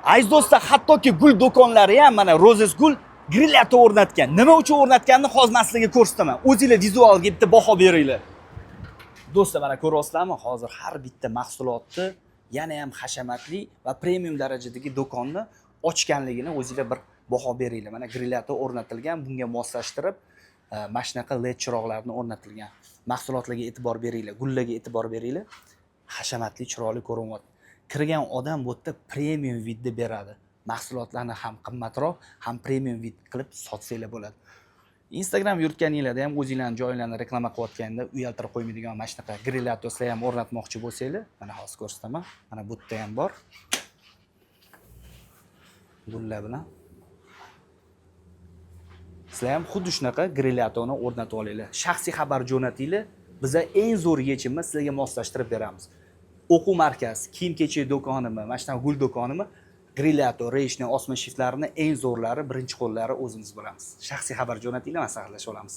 Aziz do'stlar, hattoki gul do'konlari ham mana Roses gul grilyator o'rnatgan. Nima uchun o'rnatganini hozir men sizlarga ko'rsataman. O'zingizlar vizualga bitta baho beringlar. Do'stlar, mana ko'ryapsizlarmi? Hozir har bitta mahsulotni yana ham hashamatli va premium darajadagi do'konni ochganligini o'zingizlar bir baho beringlar. Mana grilyator o'rnatilgan, bunga moslashtirib mana shunaqa LED chiroqlarni o'rnatilgan. Mahsulotlarga e'tibor beringlar, gullarga e'tibor beringlar. Hashamatli, chiroyli ko'rinyapti. Kirgan odam bu yerda premium vidni beradi. Mahsulotlarni ham qimmatroq, ham premium vid qilib sotsanglar bo'ladi. Instagram yuritganinglarda ham o'zingizlarning joyinglarni reklama qilayotganda uyaltirib qo'ymaydigan mana shunaqa grilyatorlar ham o'rnatmoqchi bo'lsanglar, mana hozir ko'rsataman. Mana bu yerda ham bor. Gullar bilan. Sizlar ham xuddi shunaqa grilyatorni o'rnatib olinglar. Shaxsiy xabar jo'natinglar. Biza eng zo'r yechimni sizlarga moslashtirib beramiz. O'quv markaz, kiyim-kechak do'konimi, mana shunaqa gul do'konimi, grilyator, reyshni, osma shiftlarini eng zo'rlari, birinchi qo'llari o'zimiz bo'lamiz. Shaxsiy xabar jo'natinglar, maslahatlashib olamiz.